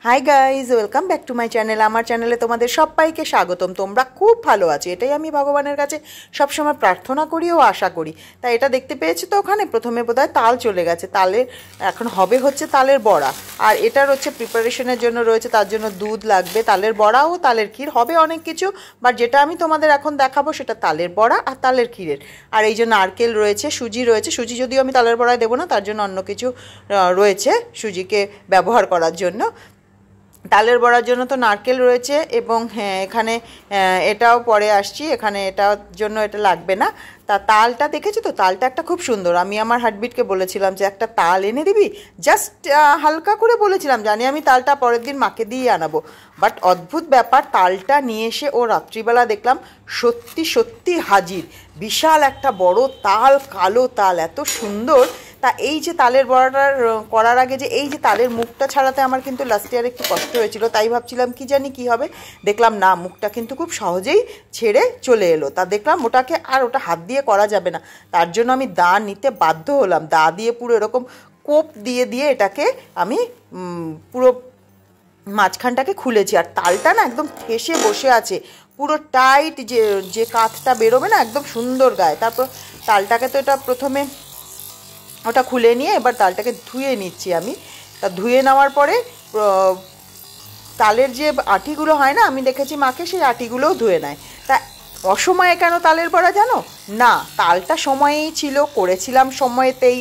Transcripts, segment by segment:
Hi guys, welcome back to my channel. আমার চ্যানেলে তোমাদের সবাইকে স্বাগতম। তোমরা খুব ভালো আছো, এটাই আমি ভগবানের কাছে সবসময় প্রার্থনা করি ও আশা করি। তাই এটা দেখতে পেয়েছি তো, ওখানে প্রথমে বোধহয় তাল চলে গেছে, তালের এখন হবে হচ্ছে তালের বড়া। আর এটার হচ্ছে প্রিপারেশনের জন্য রয়েছে, তার জন্য দুধ লাগবে, তালের বড়া ও তালের ক্ষীর হবে অনেক কিছু। বাট যেটা আমি তোমাদের এখন দেখাবো সেটা তালের বড়া আর তালের ক্ষীরের। আর এই যে নারকেল রয়েছে, সুজি রয়েছে। সুজি যদিও আমি তালের বড়ায় দেবো না, তার জন্য অন্য কিছু রয়েছে সুজিকে ব্যবহার করার জন্য। তালের বড়ার জন্য তো নারকেল রয়েছে, এবং হ্যাঁ এখানে এটাও পরে আসছি, এখানে এটার জন্য এটা লাগবে না। তা তালটা দেখেছি তো, তালটা একটা খুব সুন্দর। আমি আমার হার্টবিটকে বলেছিলাম যে একটা তাল এনে দিবি, জাস্ট হালকা করে বলেছিলাম, জানি আমি তালটা পরের দিন মাকে দিয়ে আনাবো। বাট অদ্ভুত ব্যাপার, তালটা নিয়ে এসে ও রাত্রিবেলা দেখলাম সত্যি সত্যি হাজির, বিশাল একটা বড় তাল, কালো তাল, এত সুন্দর। তা এই যে তালের বড়াটার করার আগে যে এই যে তালের মুখটা ছাড়াতে আমার কিন্তু লাস্ট ইয়ার একটু কষ্ট হয়েছিল, তাই ভাবছিলাম কি জানি কি হবে। দেখলাম না, মুখটা কিন্তু খুব সহজেই ছেড়ে চলে এলো। তা দেখলাম ওটাকে আর ওটা হাত দিয়ে করা যাবে না, তার জন্য আমি দা নিতে বাধ্য হলাম। দা দিয়ে পুরো এরকম কোপ দিয়ে দিয়ে এটাকে আমি পুরো মাঝখানটাকে খুলেছি। আর তালটা না একদম ঠেসে বসে আছে, পুরো টাইট, যে যে কাঠটা বেরোবে না একদম সুন্দর গায়ে। তারপর তালটাকে তো এটা প্রথমে ওটা খুলে নিয়ে এবার তালটাকে ধুয়ে নিচ্ছি আমি। তা ধুয়ে নেওয়ার পরে তালের যে আটিগুলো হয় না, আমি দেখেছি মাকে সেই আটিগুলোও ধুয়ে নেয়। তা অসময়ে কেন তালের বড়া জানো? না, তালটা সময়েই ছিল, করেছিলাম সময়েতেই,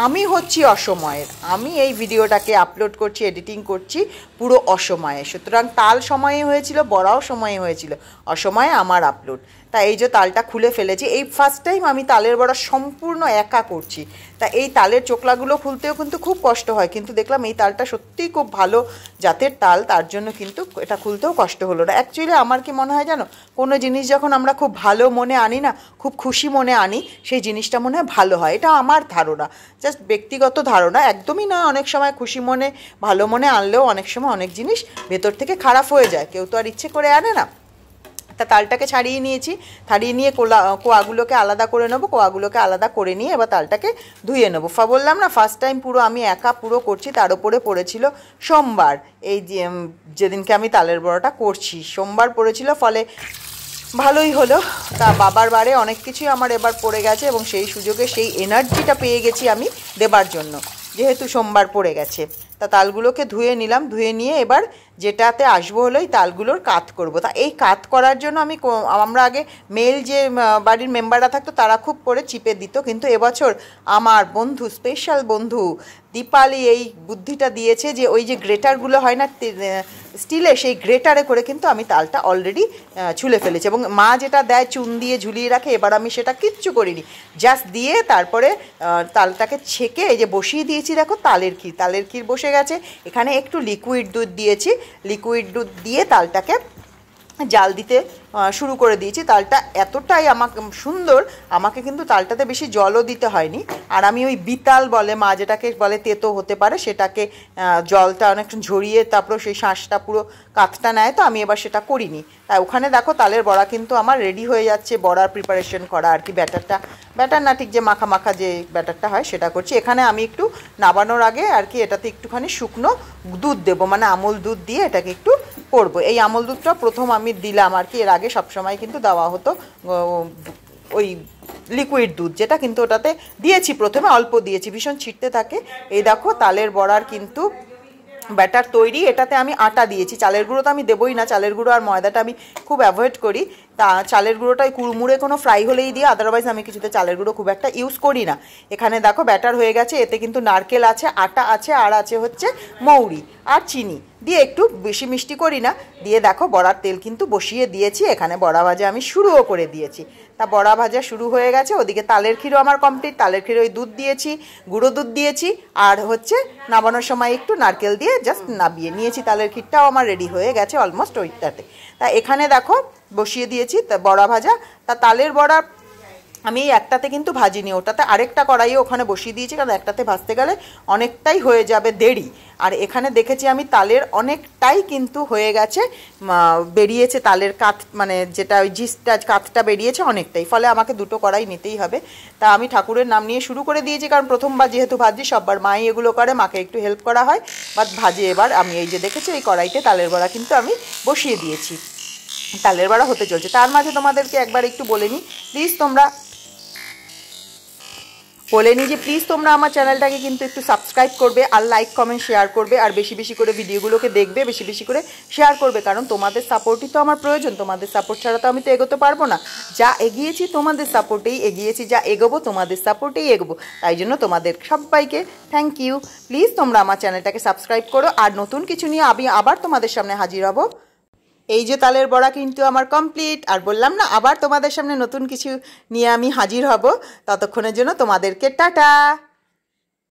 আমি হচ্ছি অসময়ের। আমি এই ভিডিওটাকে আপলোড করছি, এডিটিং করছি পুরো অসময়ে। সুতরাং তাল সময়ে হয়েছিল, বড়াও সময়ে হয়েছিল, অসময়ে আমার আপলোড। তা এই যে তালটা খুলে ফেলেছি, এই ফার্স্ট টাইম আমি তালের বড়া সম্পূর্ণ একা করছি। তা এই তালের চোকলাগুলো খুলতেও কিন্তু খুব কষ্ট হয়, কিন্তু দেখলাম এই তালটা সত্যিই খুব ভালো জাতের তাল, তার জন্য কিন্তু এটা খুলতেও কষ্ট হলো না। অ্যাকচুয়ালি আমার কি মনে হয় জানো, কোনো জিনিস যখন আমরা খুব ভালো মনে আনি না, খুব খুশি মনে আনি, সেই জিনিসটা মনে হয় ভালো হয়। এটা আমার ধারণা, জাস্ট ব্যক্তিগত ধারণা, একদমই না। অনেক সময় খুশি মনে ভালো মনে আনলেও অনেক সময় অনেক জিনিস ভেতর থেকে খারাপ হয়ে যায়, কেউ তো আর ইচ্ছে করে আনে না। তা তালটাকে ছাড়িয়ে নিয়েছি, ছাড়িয়ে নিয়ে কোয়াগুলোকে আলাদা করে নেবো, কোয়াগুলোকে আলাদা করে নিয়ে এবার তালটাকে ধুয়ে নেবো। বললাম না ফার্স্ট টাইম পুরো আমি একা পুরো করছি, তার উপরে পড়েছিল সোমবার, এই যেদিনকে আমি তালের বড়াটা করছি সোমবার পড়েছিল, ফলে ভালোই হলো। তা বাবার বারে অনেক কিছুই আমার এবার পড়ে গেছে, এবং সেই সুযোগে সেই এনার্জিটা পেয়ে গেছি আমি দেবার জন্য, যেহেতু সোমবার পড়ে গেছে। তা তালগুলোকে ধুয়ে নিলাম, ধুয়ে নিয়ে এবার যেটাতে আসবো হলো এই তালগুলোর কাত করব। তা এই কাত করার জন্য আমরা আগে মেল যে বাড়ির মেম্বাররা থাকতো তারা খুব করে চিপে দিত, কিন্তু এবছর আমার বন্ধু, স্পেশাল বন্ধু দীপালি এই বুদ্ধিটা দিয়েছে যে ওই যে গ্রেটারগুলো হয় না স্টিলে, সেই গ্রেটারে করে কিন্তু আমি তালটা অলরেডি ছুলে ফেলেছি। এবং মা যেটা দেয় চুন দিয়ে ঝুলিয়ে রাখে, এবার আমি সেটা কিচ্ছু করিনি, জাস্ট দিয়ে তারপরে তালটাকে ছেঁকে এই যে বসিয়ে দিয়েছি। দেখো তালের ক্ষীর, তালের ক্ষীর বসে গেছে। এখানে একটু লিকুইড দুধ দিয়েছি, লিকুইড দুধ দিয়ে তালটাকে জাল দিতে শুরু করে দিয়েছি। তালটা এতটাই আমাকে সুন্দর, আমাকে কিন্তু তালটাতে বেশি জলও দিতে হয়নি। আর আমি ওই বিতাল বলে মা, যেটাকে বলে তেতো হতে পারে, সেটাকে জলটা অনেকটা ঝরিয়ে তারপর সেই শাঁসটা পুরো কাতটা নেয়, তো আমি এবার সেটা করিনি। তাই ওখানে দেখো তালের বড়া কিন্তু আমার রেডি হয়ে যাচ্ছে, বড়ার প্রিপারেশন করা আর কি। ব্যাটার না ঠিক, যে মাখা মাখা যে ব্যাটারটা হয় সেটা করছি। এখানে আমি একটু নাবানোর আগে আর কি এটাতে একটুখানি শুকনো দুধ দেবো, মানে আমল দুধ দিয়ে এটাকে একটু করবো। এই আমল দুধটা প্রথম আমি দিলাম আর কি, এর আগে সবসময় কিন্তু দেওয়া হতো ওই লিকুইড দুধ, যেটা কিন্তু ওটাতে দিয়েছি প্রথমে, অল্প দিয়েছি, ভীষণ ছিটতে থাকে। এই দেখো তালের বড়ার কিন্তু ব্যাটার তৈরি। এটাতে আমি আটা দিয়েছি, চালের গুঁড়ো তো আমি দেবই না, চালের গুঁড়ো আর ময়দাটা আমি খুব অ্যাভয়েড করি। তা চালের গুঁড়োটাই কুড়মুড়ে কোনো ফ্রাই হলেই দিই, আদারওয়াইজ আমি কিছুতে চালের গুঁড়ো খুব একটা ইউজ করি না। এখানে দেখো ব্যাটার হয়ে গেছে, এতে কিন্তু নারকেল আছে, আটা আছে, আর আছে হচ্ছে মৌরি আর চিনি দিয়ে একটু বেশি মিষ্টি করি না, দিয়ে দেখো বড়ার তেল কিন্তু বসিয়ে দিয়েছি। এখানে বড়া ভাজা আমি শুরুও করে দিয়েছি। তা বড়া ভাজা শুরু হয়ে গেছে, ওদিকে তালের ক্ষীরও আমার কমপ্লিট। তালের ক্ষীর ওই দুধ দিয়েছি, গুঁড়ো দুধ দিয়েছি, আর হচ্ছে নামানোর সময় একটু নারকেল দিয়ে জাস্ট নাবিয়ে নিয়েছি। তালের ক্ষীরটাও আমার রেডি হয়ে গেছে অলমোস্ট ওইটাতে। তা এখানে দেখো বসিয়ে দিয়েছি তা বড়া ভাজা। তা তালের বড়া আমি এই একটাতে কিন্তু ভাজিনি, ওটাতে আরেকটা কড়াইয়ে ওখানে বসিয়ে দিয়েছি, কারণ একটাতে ভাজতে গেলে অনেকটাই হয়ে যাবে দেরি। আর এখানে দেখেছি আমি তালের অনেকটাই কিন্তু হয়ে গেছে, বেরিয়েছে তালের কাঠ, মানে যেটা ওই জিসটা কাঠটা বেরিয়েছে অনেকটাই, ফলে আমাকে দুটো কড়াই নিতেই হবে। তা আমি ঠাকুরের নাম নিয়ে শুরু করে দিয়েছি, কারণ প্রথমবার যেহেতু ভাজি, সববার মাই এগুলো করে, মাকে একটু হেল্প করা হয়, বাট ভাজে এবার আমি। এই যে দেখেছি এই কড়াইতে তালের বড়া কিন্তু আমি বসিয়ে দিয়েছি, তালের বড়া হতে চলছে। তার মাঝে তোমাদেরকে একবার একটু বলে নিই, প্লিজ তোমরা আমার চ্যানেলটাকে কিন্তু একটু সাবস্ক্রাইব করবে, আর লাইক কমেন্ট শেয়ার করবে, আর বেশি বেশি করে ভিডিওগুলোকে দেখবে, বেশি বেশি করে শেয়ার করবে, কারণ তোমাদের সাপোর্টই তো আমার প্রয়োজন। তোমাদের সাপোর্ট ছাড়া তো আমি তো এগোতে পারবো না। যা এগিয়েছি তোমাদের সাপোর্টেই এগিয়েছি, যা এগোবো তোমাদের সাপোর্টেই এগোবো। তাই জন্য তোমাদের সবাইকে থ্যাংক ইউ। প্লিজ তোমরা আমার চ্যানেলটাকে সাবস্ক্রাইব করো, আর নতুন কিছু নিয়ে আমি আবার তোমাদের সামনে হাজির হব। এই যে তালের বড়া কিন্তু আমার কমপ্লিট, আর বললাম না আবার তোমাদের সামনে নতুন কিছু নিয়ে আমি হাজির হব। ততক্ষণের জন্য তোমাদেরকে টাটা।